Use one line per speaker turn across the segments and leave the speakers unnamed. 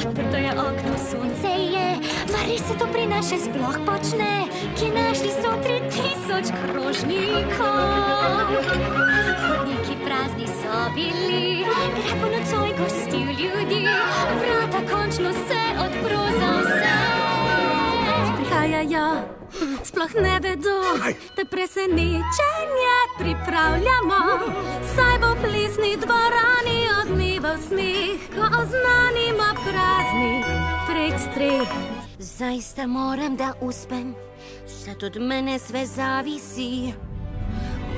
Odprto je okno, sunce je, mari se to pri naše sploh počne, kje našli so 3000 krožnikov. Hodniki prazni so bili, grad bo nocoj gostil ljudi, vrata končno se odpro za vse. Prihajajo, sploh ne vedo, da presenečenje pripravljamo, saj bo v plesni dvorani odmeval smeh, ko oznanimo praznik prek streh. Zaista moram da uspem, sad od mene sve zavisi.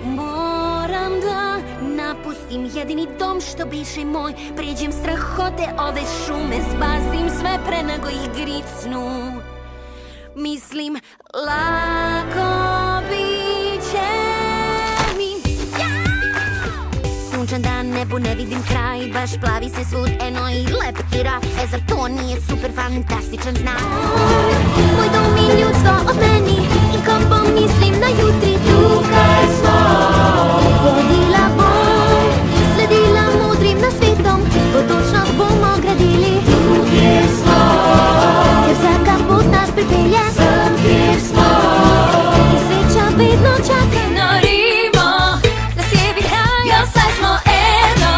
Moram da napustim jedini dom što biše moj, pređem strahote ove šume, spasim sve pre nego ih gricnu. Mislim, lako biće mi. Sunčan dan, nebu ne vidim kraj, baš plavi se svud eno i leptira. Zar to nije super fantastičan znak? Moj dom i ljudstvo od meni, i ko pomislim na jutri, tukaj smo. Vodila bom, sledila mudrim na svetom, budućnost bomo gradili. Tukaj smo, jer vsaka put nas pripelje sem, kjer smo. I sreča vedno čaka. Norimo, da se vihajo, saj smo eno.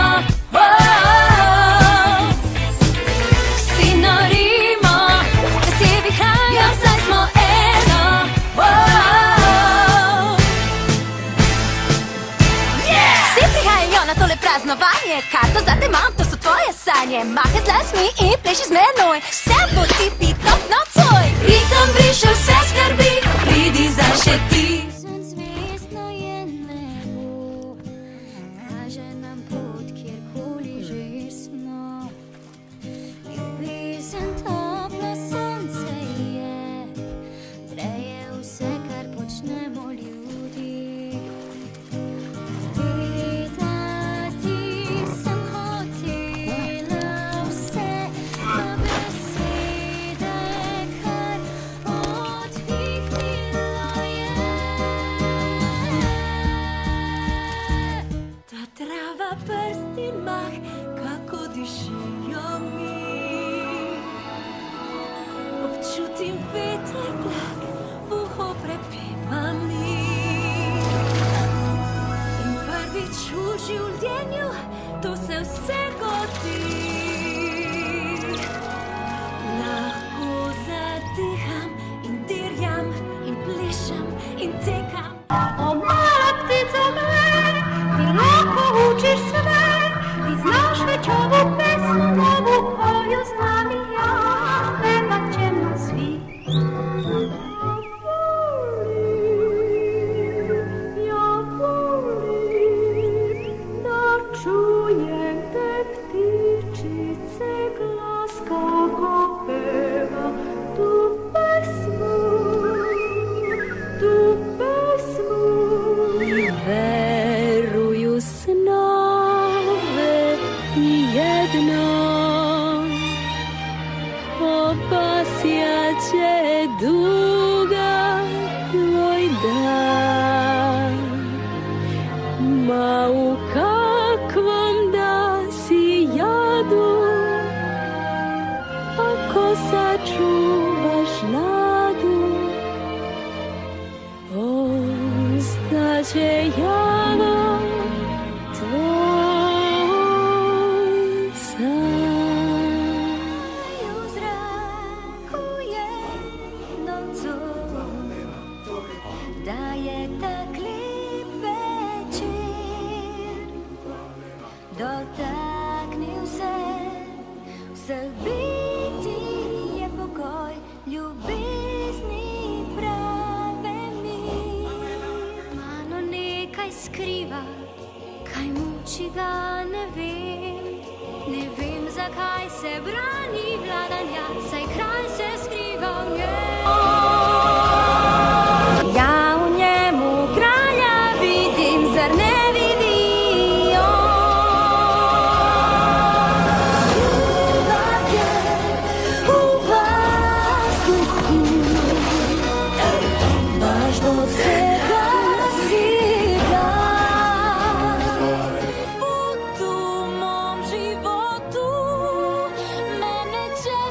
Si norimo, da se vihajo, saj smo eno. Vsi prihajajo na tole praznovanje, karto za te mam, to so tvoje sanje. Mahaj z lasmi in pleši z menoj, vse bo ti pitop nocoj. Ritem briše vse skrbi, pridi zdaj še ti. Sen zvestno je nebo, kaže nam pot, kjerkoli že smo. Ljubezen toplo sonce je, treje vse, kar počnemo ljudi. Vedati sem hotela vse, na besede, kar odpihnila je. Ta trava, prst in mah, kako dišijo mi. Občutim veter blag, v uho prepeva mi. In prvič v življenju to se vse godi. Lahko zadiham in dirjam in plešem in tekam. O mala ptico mlej, ti lahko učiš sve, ti znaš več ovu pesmu, novu, koju znam i ja, pevat ćemo svi. Ja volim da čujem te ptičice glas kako peva tu pesmu, tu pesmu. Veruju snove jedno, opasjaće duga tvoj dan. Ma u kakvom da si jadu, ako sačuvaš nadu, ostaće java tvoj san. U zraku jednom cud, da je tak lep večer, dotakni vseh biti je pokoj, ljubezni prave mi. Mano nekaj skriva, kaj muči ga ne vem zakaj se brani vladanja, saj kraj se skriva v njej. Ja v njemu kralja vidim, zar ne vidijo. Ljubav je v vazduhu, baš do vsega si dan. V tu mom životu mene čeka.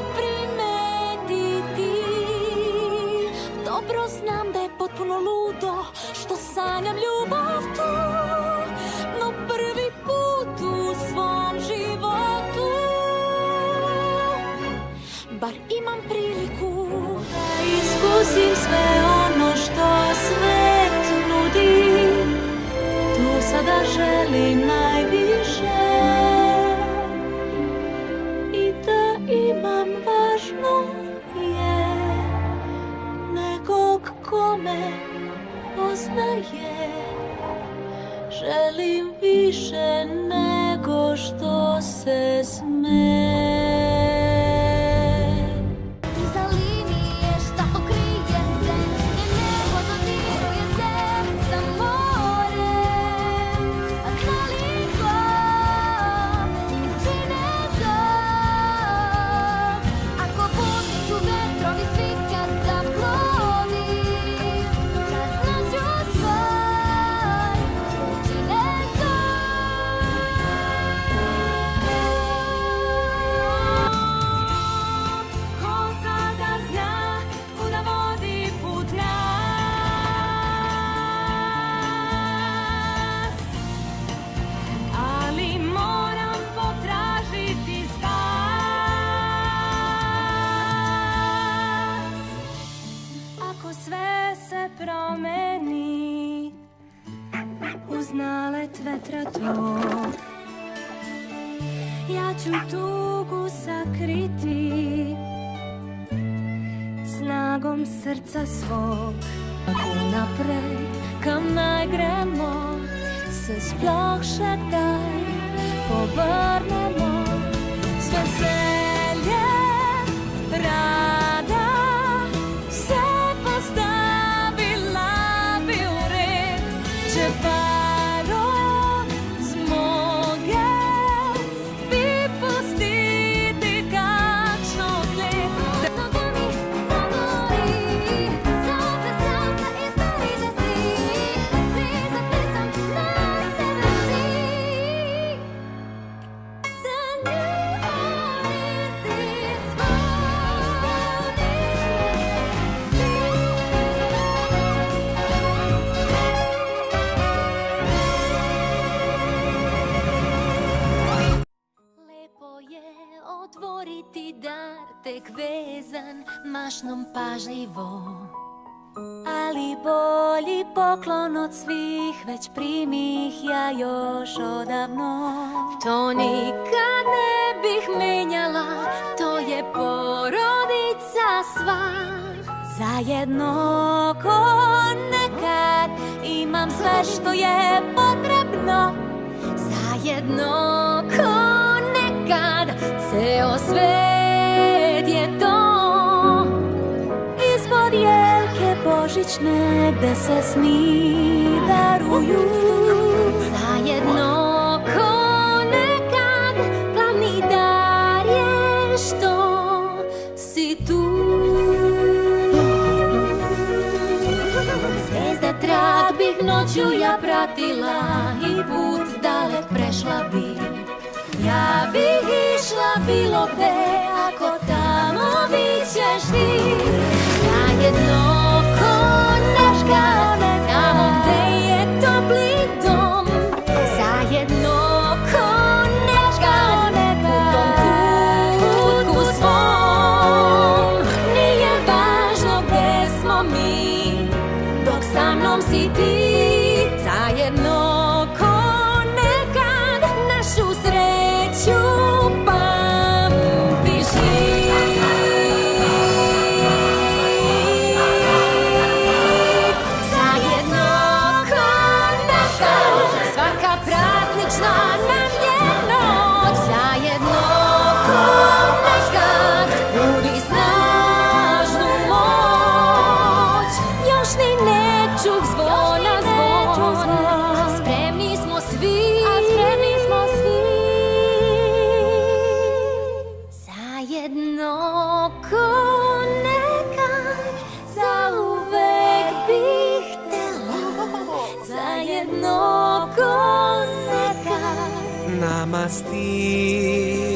želim najviše i da imam važno je nekog ko me poznaje. Želim više nego što se sme.
Iza linije šta pokrije se, gdje nebo dodiruje se sa morem. A znali ko čine to? Ako budni su vetrovi svi kad zaplovi, kad snađu svoj čine to.
Ko sada zna kuda vodi put nas, ali moram potražiti spas. Ako sve se promeni uz nalet vetra tog, ja ću tugu sakriti snagom srca svog. Ako naprej kam najgremo, se sploh še kdaj povrnemo. S veseljem rada se postavila bi u red, čeparo zmogel bi pustiti kakšno sled.
Nogami zagori, zopet srca izbori da si blizu pisam na sebe si. Sa nju si Lepo je otvoriti dar tek vezan mašnom pažljivo,
Ali bolji poklon od svih već primih ja još odavno.
to nikad ne bih menjala, to je porodica sva.
Zajedno ko nekad imam sve što je potrebno.
Zajedno ko nekad, ceo svet je to.
Ispod jelke božićne gde se sni daruju.
Zajedno ko nekad, glavni dar je što si tu. Zvezda trag bih noću ja pratila i put dalek prešla bih. Ja bih išla bilo gde ako tamo bićeš ti. Zajedno ko nekad, tamo gde je topli dom. Zajedno ko nekad, u tom kutku svom. Nije važno gde smo mi, dok sa mnom si ti. Zajedno ko nekad, našu sreću pamtiš li. Zajedno ko nekad, svaka praznična nam je noć. Zajedno ko nekad, budi snažnu moć. Još ni ne čuh zvona zvon, a spremni smo svi. Zajedno ko nekad, zauvek bih htela. Zajedno ko nekad.
Nama stižu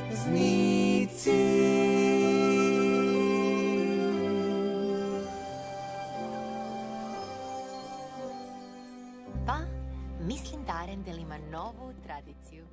praznici.
Pa, mislim da Arendel ima novu tradiciju.